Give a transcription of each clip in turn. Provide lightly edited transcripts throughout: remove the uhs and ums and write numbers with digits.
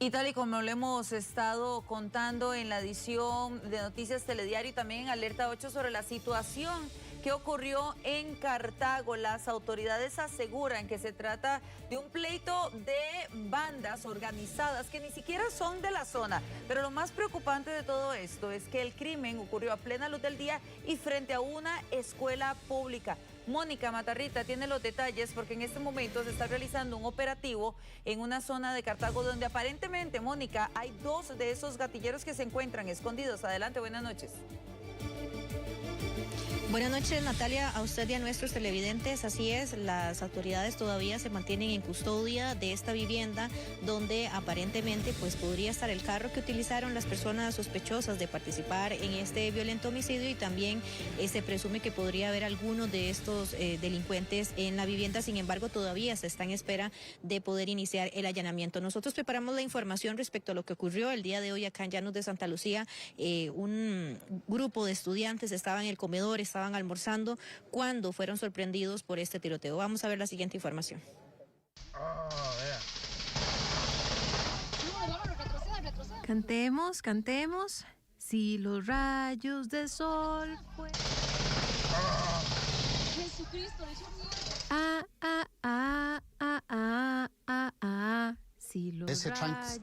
Y tal y como lo hemos estado contando en la edición de Noticias Telediario y también en Alerta 8 sobre la situación que ocurrió en Cartago, las autoridades aseguran que se trata de un pleito de bandas organizadas que ni siquiera son de la zona. Pero lo más preocupante de todo esto es que el crimen ocurrió a plena luz del día y frente a una escuela pública. Mónica Matarrita tiene los detalles porque en este momento se está realizando un operativo en una zona de Cartago donde aparentemente, Mónica, hay dos de esos gatilleros que se encuentran escondidos. Adelante, buenas noches. Buenas noches, Natalia, a usted y a nuestros televidentes. Así es, las autoridades todavía se mantienen en custodia de esta vivienda donde aparentemente podría estar el carro que utilizaron las personas sospechosas de participar en este violento homicidio y también se presume que podría haber algunos de estos delincuentes en la vivienda. Sin embargo, todavía se está en espera de poder iniciar el allanamiento. Nosotros preparamos la información respecto a lo que ocurrió el día de hoy acá en Llanos de Santa Lucía. Un grupo de estudiantes estaba en el comedor, estaban almorzando cuando fueron sorprendidos por este tiroteo. Vamos a ver la siguiente información. Cantemos, cantemos. Si los rayos de sol Jesucristo,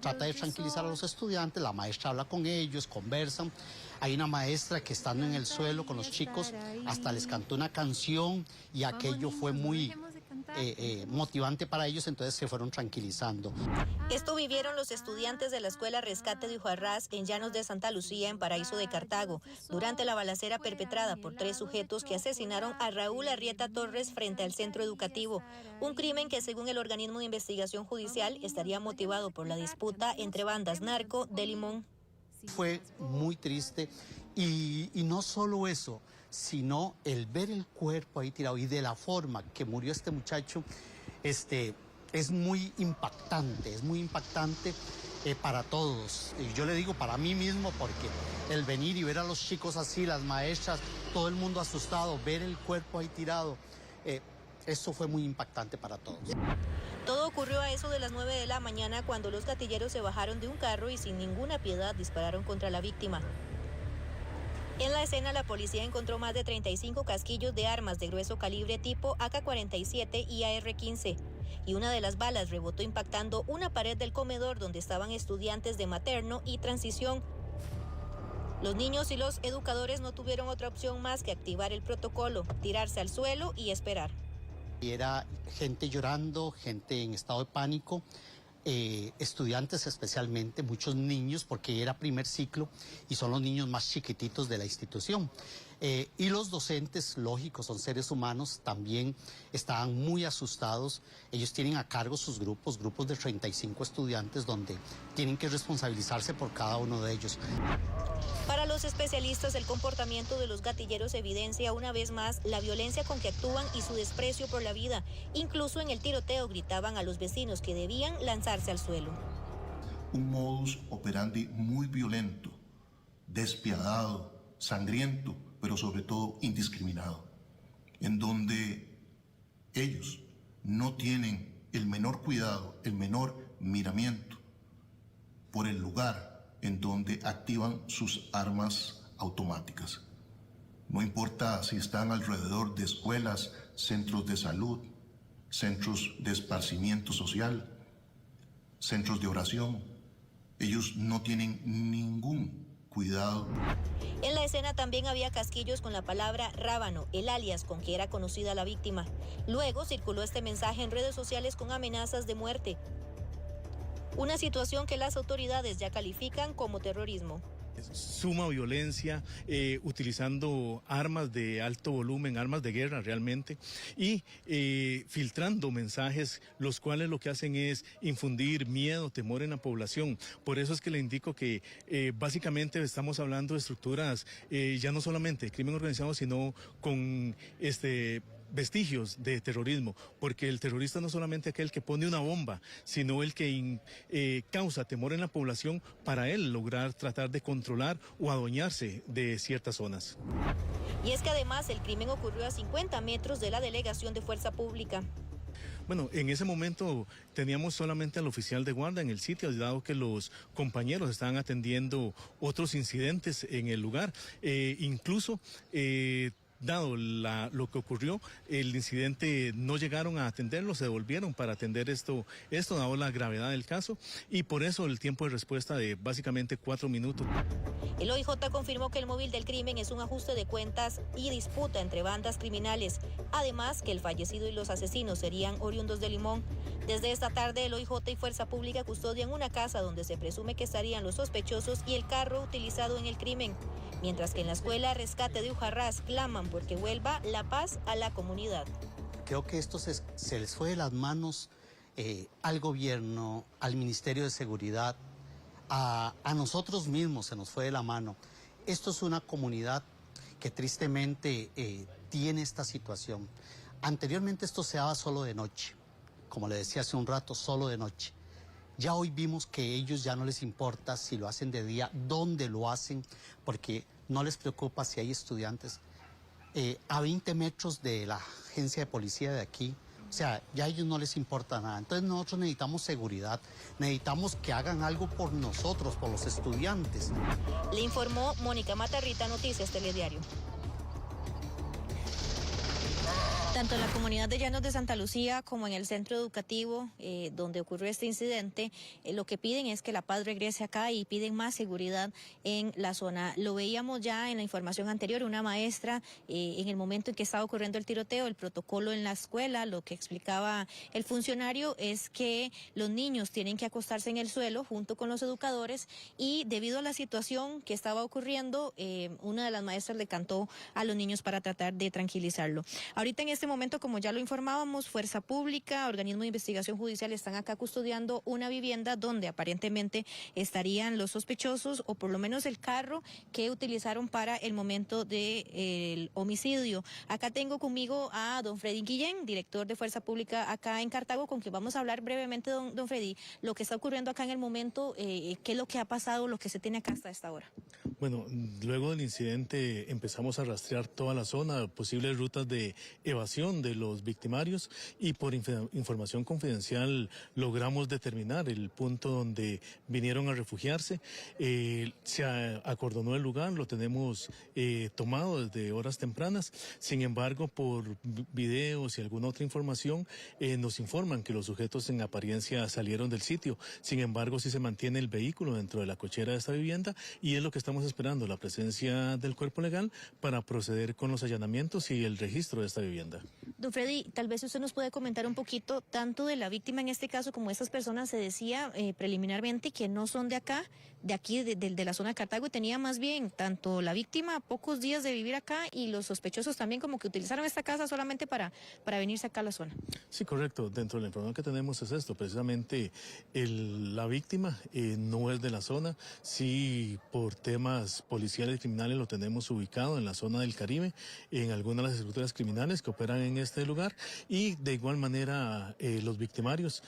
trata de tranquilizar a los estudiantes, la maestra habla con ellos, conversan. Hay una maestra que estando en el suelo con los chicos hasta les cantó una canción y aquello fue muy motivante para ellos, entonces se fueron tranquilizando. Esto vivieron los estudiantes de la Escuela Rescate de Ujarrás en Llanos de Santa Lucía, en Paraíso de Cartago, durante la balacera perpetrada por 3 sujetos que asesinaron a Raúl Arrieta Torres frente al centro educativo. Un crimen que, según el organismo de investigación judicial, estaría motivado por la disputa entre bandas narco de Limón. Fue muy triste y no solo eso, sino el ver el cuerpo ahí tirado y de la forma que murió este muchacho, es muy impactante para todos. Y yo le digo para mí mismo, porque el venir y ver a los chicos así, las maestras, todo el mundo asustado, ver el cuerpo ahí tirado, eso fue muy impactante para todos. Todo ocurrió a eso de las 9 de la mañana cuando los gatilleros se bajaron de un carro y sin ninguna piedad dispararon contra la víctima. En la escena, la policía encontró más de 35 casquillos de armas de grueso calibre tipo AK-47 y AR-15. Y una de las balas rebotó impactando una pared del comedor donde estaban estudiantes de materno y transición. Los niños y los educadores no tuvieron otra opción más que activar el protocolo, tirarse al suelo y esperar. Y era gente llorando, gente en estado de pánico, estudiantes especialmente, muchos niños, porque era primer ciclo y son los niños más chiquititos de la institución. Y los docentes, lógicos, son seres humanos, también estaban muy asustados. Ellos tienen a cargo sus grupos de 35 estudiantes, donde tienen que responsabilizarse por cada uno de ellos. Para los especialistas, el comportamiento de los gatilleros evidencia una vez más la violencia con que actúan y su desprecio por la vida. Incluso en el tiroteo gritaban a los vecinos que debían lanzarse al suelo. Un modus operandi muy violento, despiadado, sangriento, pero sobre todo indiscriminado, en donde ellos no tienen el menor cuidado, el menor miramiento por el lugar en donde activan sus armas automáticas. No importa si están alrededor de escuelas, centros de salud, centros de esparcimiento social, centros de oración, ellos no tienen ningún cuidado. En la escena también había casquillos con la palabra rábano, el alias con que era conocida la víctima. Luego circuló este mensaje en redes sociales con amenazas de muerte. Una situación que las autoridades ya califican como terrorismo. Suma violencia, utilizando armas de alto volumen, armas de guerra realmente, y filtrando mensajes, los cuales lo que hacen es infundir miedo, temor en la población. Por eso es que le indico que básicamente estamos hablando de estructuras ya no solamente de crimen organizado, sino con vestigios de terrorismo, porque el terrorista no es solamente aquel que pone una bomba, sino el que causa temor en la población para él lograr tratar de controlar o adueñarse de ciertas zonas. Y es que además el crimen ocurrió a 50 metros de la delegación de Fuerza Pública. Bueno, en ese momento teníamos solamente al oficial de guardia en el sitio, dado que los compañeros estaban atendiendo otros incidentes en el lugar. Incluso dado lo que ocurrió, el incidente no llegaron a atenderlo, se devolvieron para atender esto dado la gravedad del caso, y por eso el tiempo de respuesta de básicamente 4 minutos. El OIJ confirmó que el móvil del crimen es un ajuste de cuentas y disputa entre bandas criminales. Además, que el fallecido y los asesinos serían oriundos de Limón. Desde esta tarde, el OIJ y Fuerza Pública custodian una casa donde se presume que estarían los sospechosos y el carro utilizado en el crimen. Mientras que en la escuela Rescate de Ujarrás claman porque vuelva la paz a la comunidad. Creo que esto se les fue de las manos al gobierno, al Ministerio de Seguridad, a nosotros mismos se nos fue de la mano. Esto es una comunidad que tristemente tiene esta situación. Anteriormente esto se daba solo de noche, como le decía hace un rato, solo de noche. Ya hoy vimos que a ellos ya no les importa si lo hacen de día, dónde lo hacen, porque no les preocupa si hay estudiantes. A 20 metros de la agencia de policía de aquí, o sea, ya a ellos no les importa nada. Entonces nosotros necesitamos seguridad, necesitamos que hagan algo por nosotros, por los estudiantes. Le informó Mónica Matarrita, Noticias Telediario. Tanto en la comunidad de Llanos de Santa Lucía como en el centro educativo donde ocurrió este incidente, lo que piden es que la paz regrese acá y piden más seguridad en la zona. Lo veíamos ya en la información anterior, una maestra en el momento en que estaba ocurriendo el tiroteo, el protocolo en la escuela, lo que explicaba el funcionario es que los niños tienen que acostarse en el suelo junto con los educadores y debido a la situación que estaba ocurriendo, una de las maestras le cantó a los niños para tratar de tranquilizarlo. Ahorita en este momento, como ya lo informábamos, Fuerza Pública, organismo de investigación judicial están acá custodiando una vivienda donde aparentemente estarían los sospechosos o por lo menos el carro que utilizaron para el momento del homicidio. Acá tengo conmigo a don Freddy Guillén, director de Fuerza Pública acá en Cartago, con quien vamos a hablar brevemente, don Freddy, lo que está ocurriendo acá en el momento, qué es lo que ha pasado, lo que se tiene acá hasta esta hora. Bueno, luego del incidente empezamos a rastrear toda la zona, posibles rutas de evasión de los victimarios y por información confidencial logramos determinar el punto donde vinieron a refugiarse. Se acordonó el lugar, lo tenemos tomado desde horas tempranas. Sin embargo, por videos y alguna otra información nos informan que los sujetos en apariencia salieron del sitio. Sin embargo, sí se mantiene el vehículo dentro de la cochera de esta vivienda y es lo que estamos esperando, la presencia del cuerpo legal para proceder con los allanamientos y el registro de esta vivienda. Don Freddy, tal vez usted nos puede comentar un poquito tanto de la víctima en este caso como estas personas. Se decía preliminarmente que no son de acá, de aquí, de la zona de Cartago, y tenía más bien tanto la víctima pocos días de vivir acá y los sospechosos también como que utilizaron esta casa solamente para venirse acá a la zona. Sí, correcto. Dentro de la información que tenemos es esto, precisamente la víctima no es de la zona, sí por temas policiales y criminales lo tenemos ubicado en la zona del Caribe, en algunas de las estructuras criminales que operan en este lugar y de igual manera los victimarios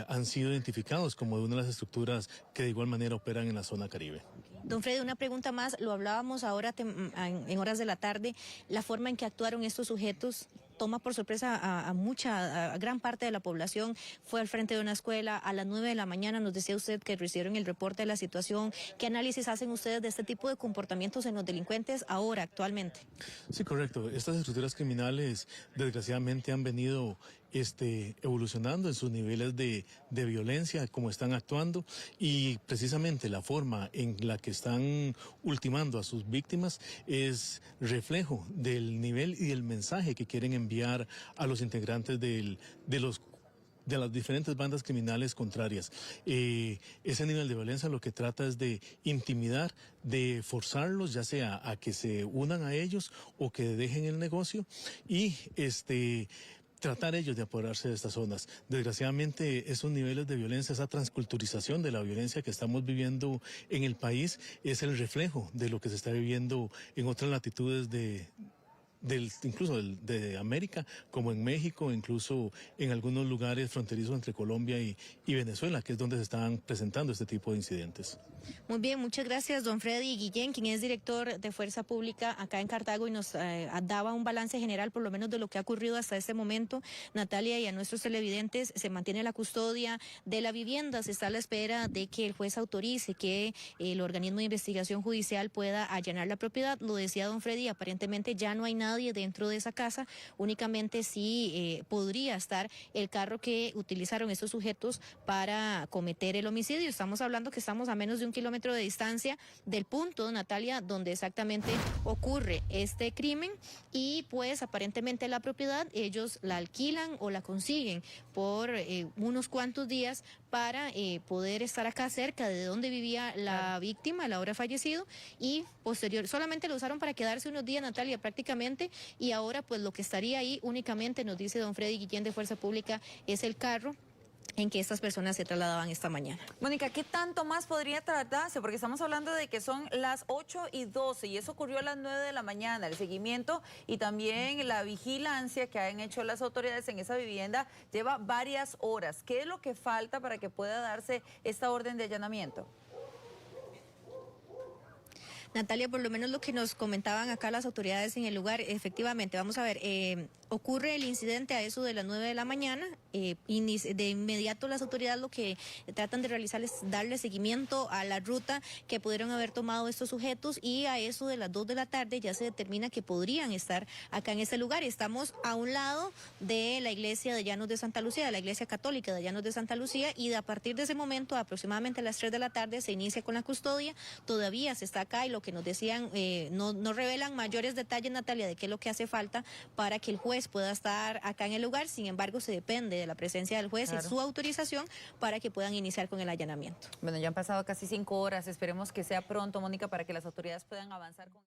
han sido identificados como de una de las estructuras que de igual manera operan en la zona Caribe. Don Freddy, una pregunta más, lo hablábamos ahora en horas de la tarde, la forma en que actuaron estos sujetos toma por sorpresa a gran parte de la población. Fue al frente de una escuela a las 9 de la mañana, nos decía usted que recibieron el reporte de la situación. ¿Qué análisis hacen ustedes de este tipo de comportamientos en los delincuentes ahora, actualmente? Sí, correcto. Estas estructuras criminales desgraciadamente han venido evolucionando en sus niveles de violencia, cómo están actuando y precisamente la forma en la que están ultimando a sus víctimas es reflejo del nivel y del mensaje que quieren enviar a los integrantes de las diferentes bandas criminales contrarias. Ese nivel de violencia lo que trata es de intimidar, de forzarlos, ya sea a que se unan a ellos o que dejen el negocio y tratar ellos de apoderarse de estas zonas. Desgraciadamente, esos niveles de violencia, esa transculturización de la violencia que estamos viviendo en el país es el reflejo de lo que se está viviendo en otras latitudes de incluso de América, como en México, incluso en algunos lugares fronterizos entre Colombia y Venezuela, que es donde se están presentando este tipo de incidentes. Muy bien, muchas gracias, don Freddy Guillén, quien es director de Fuerza Pública acá en Cartago y nos daba un balance general, por lo menos, de lo que ha ocurrido hasta este momento. Natalia, y a nuestros televidentes, se mantiene la custodia de la vivienda, se está a la espera de que el juez autorice que el organismo de investigación judicial pueda allanar la propiedad. Lo decía don Freddy, aparentemente ya no hay nadie dentro de esa casa, únicamente sí podría estar el carro que utilizaron estos sujetos para cometer el homicidio. Estamos hablando que estamos a menos de 1 kilómetro de distancia del punto, Natalia, donde exactamente ocurre este crimen, y pues aparentemente la propiedad ellos la alquilan o la consiguen por unos cuantos días para poder estar acá cerca de donde vivía la víctima, el ahora fallecido, y posterior solamente lo usaron para quedarse unos días, Natalia, prácticamente, y ahora pues lo que estaría ahí únicamente, nos dice don Freddy Guillén de Fuerza Pública, es el carro en que estas personas se trasladaban esta mañana. Mónica, ¿qué tanto más podría tratarse? Porque estamos hablando de que son las 8:12 y eso ocurrió a las 9 de la mañana. El seguimiento y también la vigilancia que han hecho las autoridades en esa vivienda lleva varias horas. ¿Qué es lo que falta para que pueda darse esta orden de allanamiento? Natalia, por lo menos lo que nos comentaban acá las autoridades en el lugar, efectivamente, vamos a ver, ocurre el incidente a eso de las 9 de la mañana, de inmediato las autoridades lo que tratan de realizar es darle seguimiento a la ruta que pudieron haber tomado estos sujetos, y a eso de las 2 de la tarde ya se determina que podrían estar acá en este lugar. Estamos a un lado de la iglesia de Llanos de Santa Lucía, de la iglesia católica de Llanos de Santa Lucía, y a partir de ese momento, aproximadamente a las 3 de la tarde, se inicia con la custodia. Todavía se está acá, y lo que nos decían, no revelan mayores detalles, Natalia, de qué es lo que hace falta para que el juez pueda estar acá en el lugar. Sin embargo, se depende de la presencia del juez y su autorización para que puedan iniciar con el allanamiento. Bueno, ya han pasado casi 5 horas. Esperemos que sea pronto, Mónica, para que las autoridades puedan avanzar con...